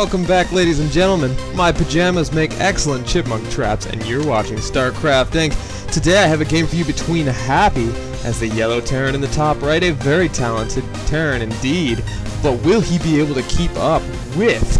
Welcome back, ladies and gentlemen. My pajamas make excellent chipmunk traps, and you're watching StarCraft Inc. Today I have a game for you between Happy as the yellow Terran in the top right, a very talented Terran indeed, but will he be able to keep up with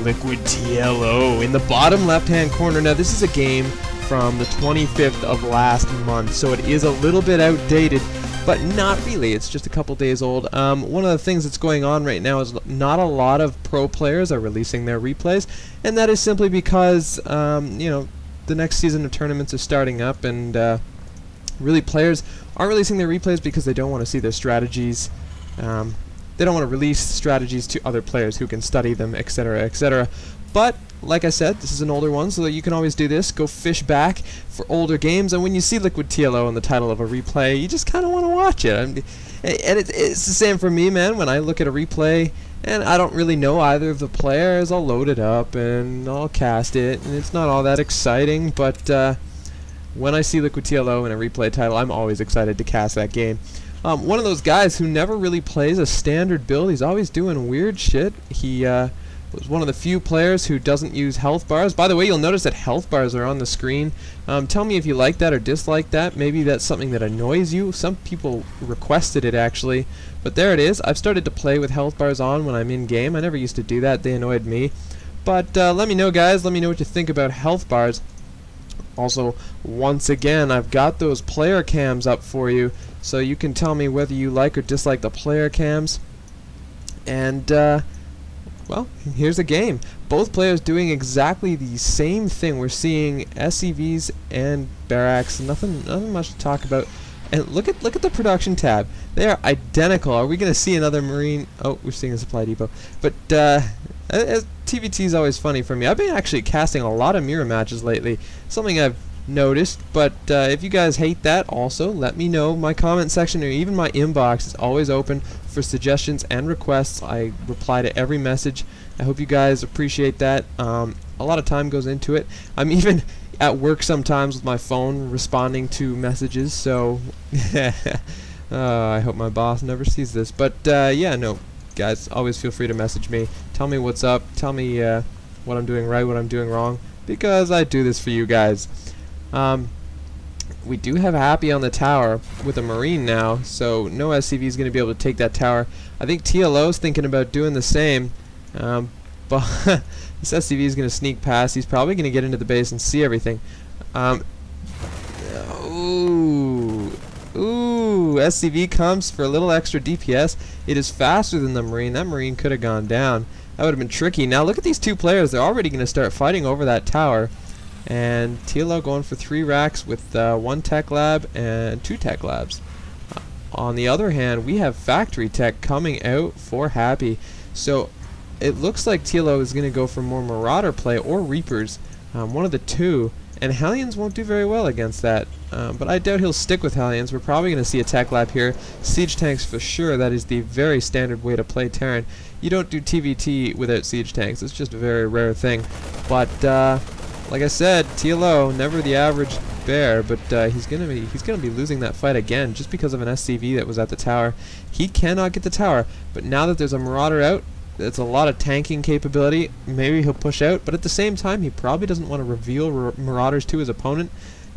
LiquidTLO in the bottom left-hand corner? Now this is a game from the 25th of last month, so it is a little bit outdated, but not really. It's just a couple days old. One of the things that's going on right now is not a lot of pro players are releasing their replays, and that is simply because you know, the next season of tournaments is starting up, and really players aren't releasing their replays because they don't want to see their strategies. They don't want to release strategies to other players who can study them, etc., etc. But like I said, this is an older one, so that you can always do this. Go fish back for older games, and when you see LiquidTLO in the title of a replay, you just kind of want to watch it. And it's the same for me, man. When I look at a replay and I don't really know either of the players, I'll load it up and I'll cast it, and it's not all that exciting, but when I see LiquidTLO in a replay title, I'm always excited to cast that game. One of those guys who never really plays a standard build. He's always doing weird shit. He was one of the few players who doesn't use health bars. By the way, you'll notice that health bars are on the screen. Tell me if you like that or dislike that. Maybe that's something that annoys you. Some people requested it, actually. But there it is. I've started to play with health bars on when I'm in game. I never used to do that. They annoyed me. But let me know, guys. Let me know what you think about health bars. Also, once again, I've got those player cams up for you, so you can tell me whether you like or dislike the player cams. And well, here's a game. Both players doing exactly the same thing. We're seeing SCVs and barracks. Nothing much to talk about. And look at the production tab. They are identical. Are we going to see another Marine? Oh, we're seeing a supply depot. But TVT is always funny for me. I've been actually casting a lot of mirror matches lately. Something I've noticed. But if you guys hate that, also let me know. My comment section or even my inbox is always open for suggestions and requests. I reply to every message. I hope you guys appreciate that. A lot of time goes into it. I'm even at work sometimes with my phone responding to messages, so I hope my boss never sees this. But yeah, no, guys, always feel free to message me. Tell me what's up. Tell me what I'm doing right, what I'm doing wrong, because I do this for you guys. We do have Happy on the tower with a Marine now, so no SCV is going to be able to take that tower. I think TLO is thinking about doing the same, but this SCV is going to sneak past. He's probably going to get into the base and see everything. Ooh, SCV comes for a little extra DPS. It is faster than the Marine. That Marine could have gone down. That would have been tricky. Now look at these two players. They're already going to start fighting over that tower. And TLO going for 3 racks with 1 tech lab and 2 tech labs. On the other hand, we have factory tech coming out for Happy. So it looks like TLO is going to go for more Marauder play or Reapers, one of the two. And Hellions won't do very well against that. But I doubt he'll stick with Hellions. We're probably going to see a tech lab here. Siege tanks for sure. That is the very standard way to play Terran. You don't do TVT without siege tanks. It's just a very rare thing. But like I said, TLO, never the average bear, but he's gonna be losing that fight again just because of an SCV that was at the tower. He cannot get the tower, but now that there's a Marauder out, it's a lot of tanking capability. Maybe he'll push out, but at the same time, he probably doesn't want to reveal Marauders to his opponent.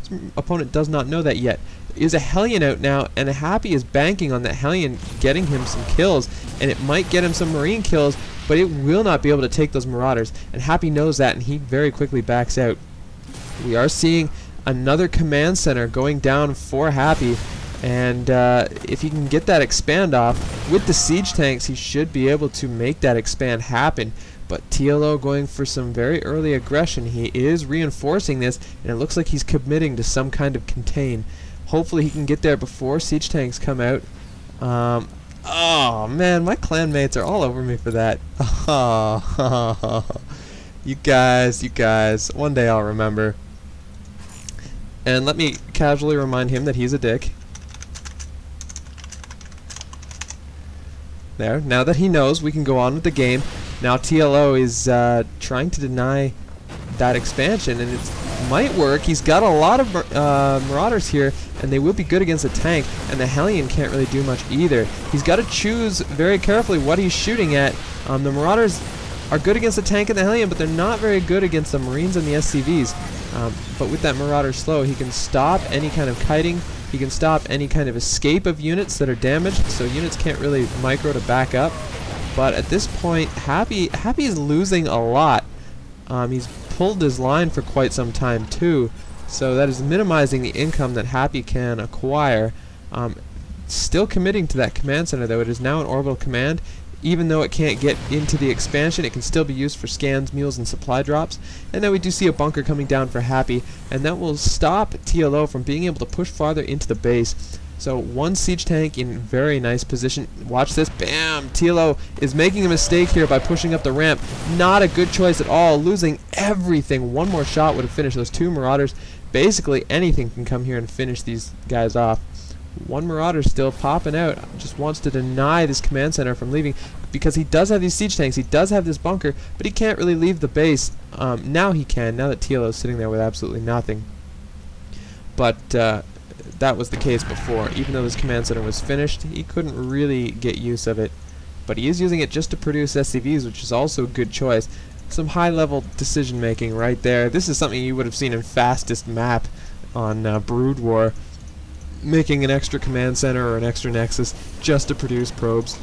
His opponent does not know that yet. There is a Hellion out now, and Happy is banking on that Hellion getting him some kills, and it might get him some Marine kills, but it will not be able to take those Marauders, and Happy knows that, and he very quickly backs out. We are seeing another command center going down for Happy, and if he can get that expand off with the siege tanks, he should be able to make that expand happen. But TLO going for some very early aggression. He is reinforcing this, and it looks like he's committing to some kind of contain. Hopefully he can get there before siege tanks come out. Oh man, my clanmates are all over me for that. Oh, you guys, one day I'll remember. And let me casually remind him that he's a dick. There, now that he knows, we can go on with the game. Now TLO is trying to deny that expansion, and it might work. He's got a lot of Marauders here, and they will be good against a tank, and the Hellion can't really do much either. He's got to choose very carefully what he's shooting at. The Marauders are good against the tank and the Hellion, but they're not very good against the Marines and the SCVs. But with that Marauder slow, he can stop any kind of kiting. He can stop any kind of escape of units that are damaged, so units can't really micro to back up. But at this point, Happy is losing a lot. He's pulled his line for quite some time too, so that is minimizing the income that Happy can acquire. Still committing to that command center though. It is now an orbital command. Even though it can't get into the expansion, it can still be used for scans, mules, and supply drops. And then we do see a bunker coming down for Happy, and that will stop TLO from being able to push farther into the base. So one siege tank in very nice position. Watch this. Bam! TLO is making a mistake here by pushing up the ramp. Not a good choice at all. Losing everything. One more shot would have finished those two Marauders. Basically anything can come here and finish these guys off. One Marauder still popping out, just wants to deny this command center from leaving because he does have these siege tanks, he does have this bunker, but he can't really leave the base. Now he can, now that TLO is sitting there with absolutely nothing. But that was the case before. Even though this command center was finished, he couldn't really get use of it. But he is using it just to produce SCVs, which is also a good choice. Some high-level decision making right there. This is something you would have seen in Fastest Map on Brood War. Making an extra command center or an extra nexus just to produce probes.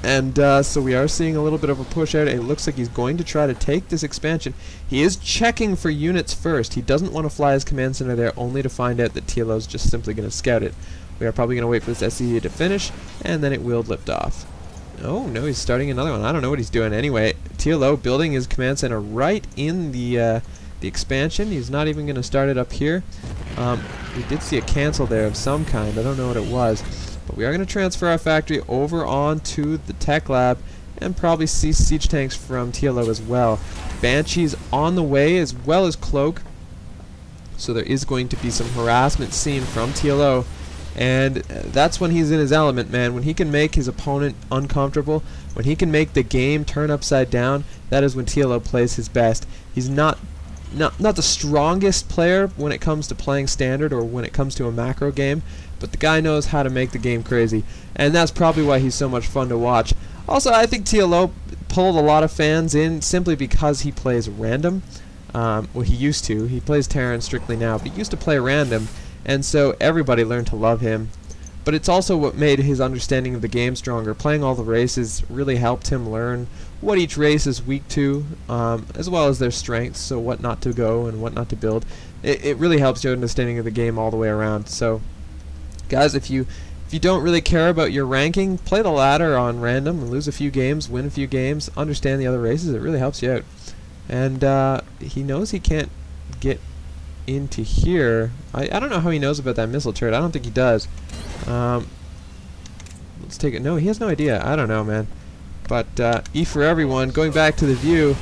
And so we are seeing a little bit of a push out. It looks like he's going to try to take this expansion. He is checking for units first. He doesn't want to fly his command center there only to find out that TLO is just simply going to scout it. We are probably going to wait for this SCV to finish, and then it will lift off. Oh no, he's starting another one. I don't know what he's doing anyway. TLO building his command center right in the expansion. He's not even going to start it up here. We did see a cancel there of some kind. I don't know what it was. But we are going to transfer our factory over onto the tech lab and probably see siege tanks from TLO as well. Banshee's on the way as well as Cloak. So there is going to be some harassment seen from TLO. And that's when he's in his element, man. When he can make his opponent uncomfortable, when he can make the game turn upside down, that is when TLO plays his best. He's not the strongest player when it comes to playing standard or when it comes to a macro game, but the guy knows how to make the game crazy, and that's probably why he's so much fun to watch. Also, I think TLO pulled a lot of fans in simply because he plays random. Well, he used to. He plays Terran strictly now, but he used to play random, and so everybody learned to love him. But it's also what made his understanding of the game stronger. Playing all the races really helped him learn what each race is weak to, as well as their strengths, so what not to go and what not to build. It really helps your understanding of the game all the way around. So, guys, if you don't really care about your ranking, play the ladder on random and lose a few games, win a few games, understand the other races. It really helps you out. And he knows he can't get into here. I don't know how he knows about that missile turret. I don't think he does. Let's take it. No, he has no idea. I don't know, man. But E for everyone. Going back to the view,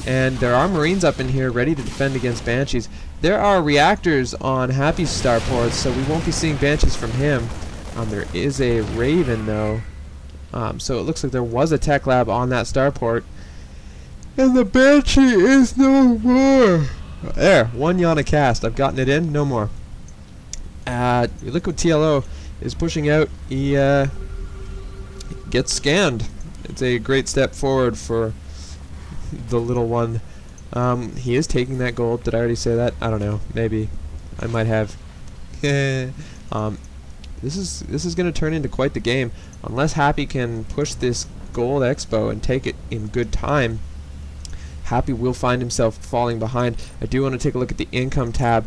and there are Marines up in here ready to defend against Banshees. There are reactors on Happy's starports, so we won't be seeing Banshees from him. There is a Raven, though. So it looks like there was a tech lab on that starport. And the Banshee is no more. There, one Yana cast. I've gotten it in. No more. LiquidTLO is pushing out. He gets scanned. It's a great step forward for the little one. He is taking that gold. Did I already say that? I don't know. Maybe. I might have. This is going to turn into quite the game. Unless Happy can push this gold expo and take it in good time, Happy will find himself falling behind. I do want to take a look at the income tab.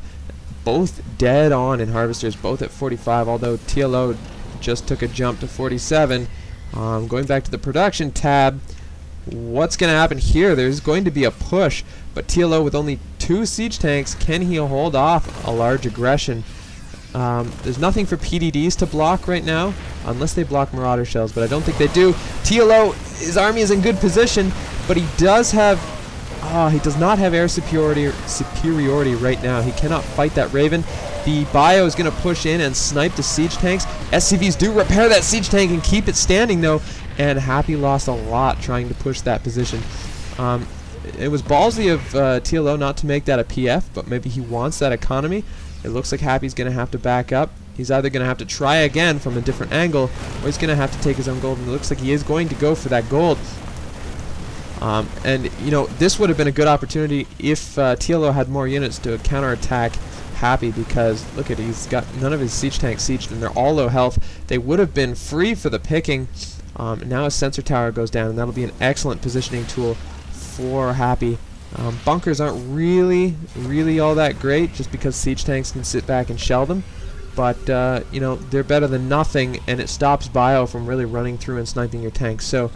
Both dead on in harvesters, both at 45, although TLO just took a jump to 47. Going back to the production tab, what's going to happen here? There's going to be a push, but TLO with only 2 siege tanks, can he hold off a large aggression? There's nothing for PDDs to block right now, unless they block Marauder shells, but I don't think they do. TLO, his army is in good position, but he does have... he does not have air superiority right now. He cannot fight that Raven. The bio is going to push in and snipe the siege tanks. SCVs do repair that siege tank and keep it standing, though, and Happy lost a lot trying to push that position. It was ballsy of TLO not to make that a PF, but maybe he wants that economy. It looks like Happy's going to have to back up. He's either going to have to try again from a different angle, or he's going to have to take his own gold, and it looks like he is going to go for that gold. And you know, this would have been a good opportunity if TLO had more units to counterattack Happy, because look at, he's got none of his siege tanks sieged and they're all low health. They would have been free for the picking. Now his sensor tower goes down, and that'll be an excellent positioning tool for Happy. Bunkers aren't really all that great, just because siege tanks can sit back and shell them. But you know, they're better than nothing, and it stops Bio from really running through and sniping your tanks. So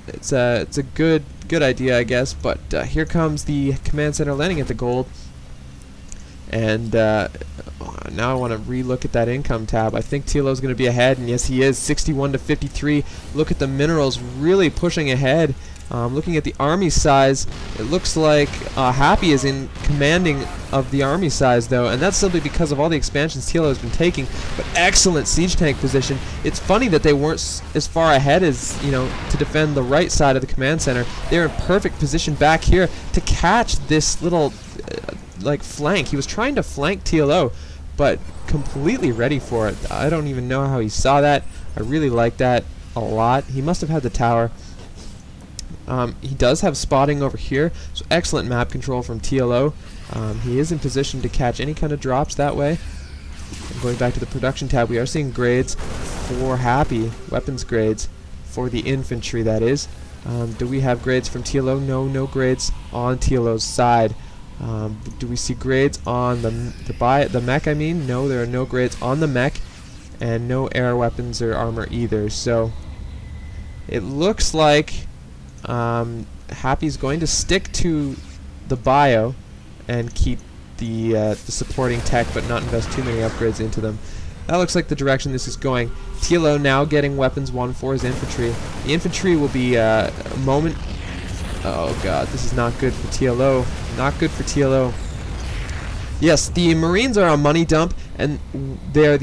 it's a good idea, I guess. But here comes the command center landing at the gold, and now I want to re-look at that income tab. I think TLO is going to be ahead, and yes, he is, 61 to 53. Look at the minerals really pushing ahead. Looking at the army size, it looks like Happy is in commanding of the army size, though, and that's simply because of all the expansions TLO has been taking. But excellent siege tank position. It's funny that they weren't as far ahead as, you know, to defend the right side of the command center. They're in perfect position back here to catch this little like flank. He was trying to flank TLO, but completely ready for it. I don't even know how he saw that. I really like that a lot. He must have had the tower. He does have spotting over here, so excellent map control from TLO. He is in position to catch any kind of drops that way. And going back to the production tab, we are seeing grades for Happy, weapons grades for the infantry, that is. Do we have grades from TLO? No grades on TLO's side. Do we see grades on the mech, I mean? No, there are no grades on the mech, and no air weapons or armor either. So it looks like Happy's going to stick to the bio and keep the supporting tech, but not invest too many upgrades into them. That looks like the direction this is going. TLO now getting weapons 1 for his infantry. The infantry will be a moment. Oh god, this is not good for TLO. Not good for TLO. Yes, the Marines are a money dump, and they're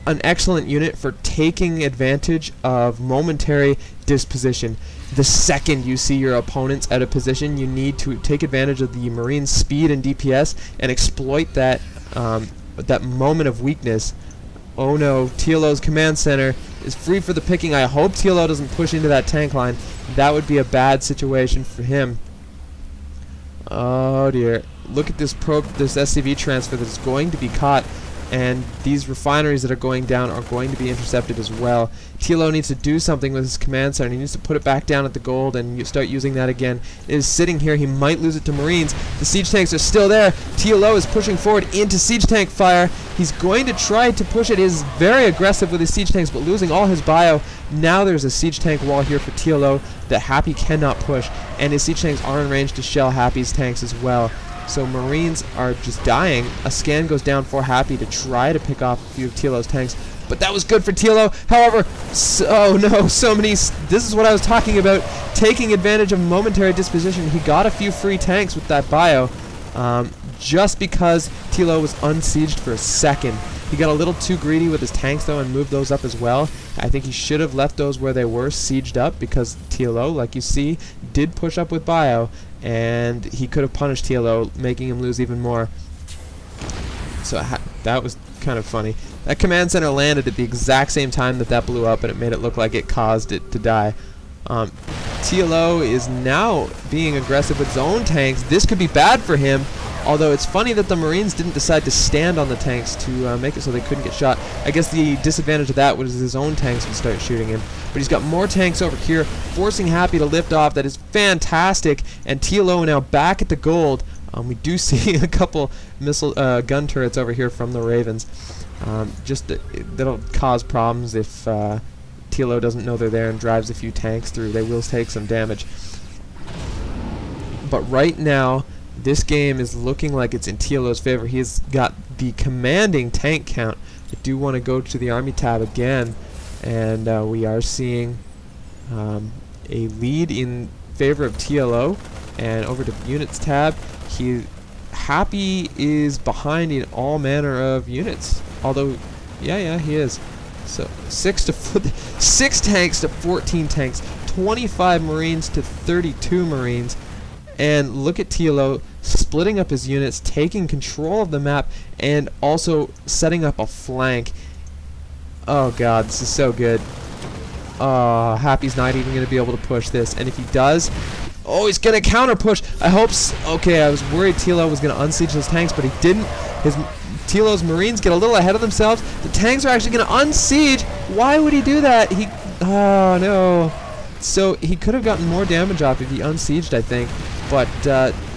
an excellent unit for taking advantage of momentary disposition. The second you see your opponents out of position, you need to take advantage of the Marines' speed and DPS and exploit that that moment of weakness. Oh no, TLO's command center is free for the picking. I hope TLO doesn't push into that tank line. That would be a bad situation for him. Oh dear. Look at this this SCV transfer that's going to be caught, and these refineries that are going down are going to be intercepted as well. TLO needs to do something with his command center. He needs to put it back down at the gold and start using that again. It is sitting here. He might lose it to Marines. The siege tanks are still there. TLO is pushing forward into siege tank fire. He's going to try to push it. He is very aggressive with his siege tanks, but losing all his bio. Now there's a siege tank wall here for TLO that Happy cannot push, and his siege tanks are in range to shell Happy's tanks as well. So Marines are just dying. A scan goes down for Happy to try to pick off a few of TLO's tanks, but that was good for TLO. However, oh no, so many. This is what I was talking about, taking advantage of momentary disposition. He got a few free tanks with that bio, just because TLO was unsieged for a second. He got a little too greedy with his tanks though and moved those up as well. I think he should have left those where they were, sieged up, because TLO, like you see, did push up with bio, and he could have punished TLO, making him lose even more. So that was kind of funny. That command center landed at the exact same time that blew up, and it made it look like it caused it to die. TLO is now being aggressive with his own tanks. This could be bad for him, although it's funny that the Marines didn't decide to stand on the tanks to make it so they couldn't get shot. I guess the disadvantage of that was his own tanks would start shooting him. But he's got more tanks over here, forcing Happy to lift off. That is fantastic. And TLO now back at the gold. We do see a couple missile gun turrets over here from the Ravens. That'll cause problems if TLO doesn't know they're there and drives a few tanks through. They will take some damage. But right now, this game is looking like it's in TLO's favor. He's got the commanding tank count. I do want to go to the army tab again, and we are seeing a lead in favor of TLO. And over to units tab, Happy is behind in all manner of units. Although, yeah, he is. So 6 tanks to 14 tanks, 25 Marines to 32 Marines. And look at TLO splitting up his units, taking control of the map, and also setting up a flank. Oh god, this is so good. Happy's not even going to be able to push this, and if he does, Oh, he's gonna counter push. I hope. Okay, I was worried TLO was gonna unsiege those tanks, but he didn't. TLO's Marines get a little ahead of themselves. The tanks are actually gonna unsiege. Why would he do that? Oh no. So he could have gotten more damage off if he unsieged, I think. But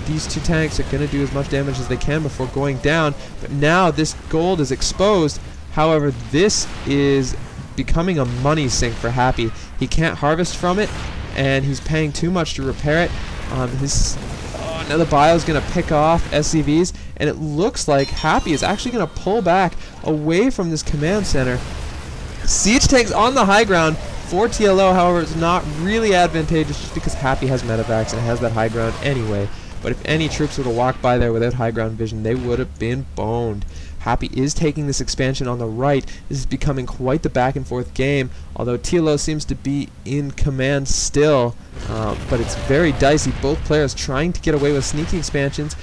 these two tanks are gonna do as much damage as they can before going down. But now this gold is exposed. However, this is becoming a money sink for Happy. He can't harvest from it, and he's paying too much to repair it. Now the bio is going to pick off SCVs, and it looks like Happy is actually going to pull back away from this command center. Siege tanks on the high ground for TLO, however, it's not really advantageous just because Happy has medevacs and has that high ground anyway. But if any troops were to walk by there without high ground vision, they would have been boned. Happy is taking this expansion on the right. This is becoming quite the back and forth game, although TLO seems to be in command still, but it's very dicey. Both players trying to get away with sneaky expansions,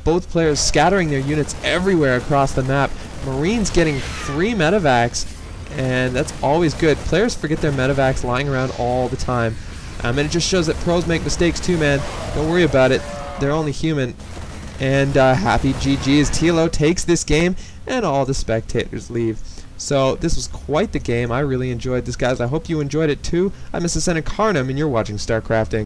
both players scattering their units everywhere across the map. Marines getting free medevacs, and that's always good. Players forget their medevacs lying around all the time, and it just shows that pros make mistakes too, man. Don't worry about it. They're only human. And Happy GG's. TLO takes this game, and all the spectators leave. So this was quite the game. I really enjoyed this, guys. I hope you enjoyed it too. I'm Mr. Senator Carnum, and you're watching StarCrafting.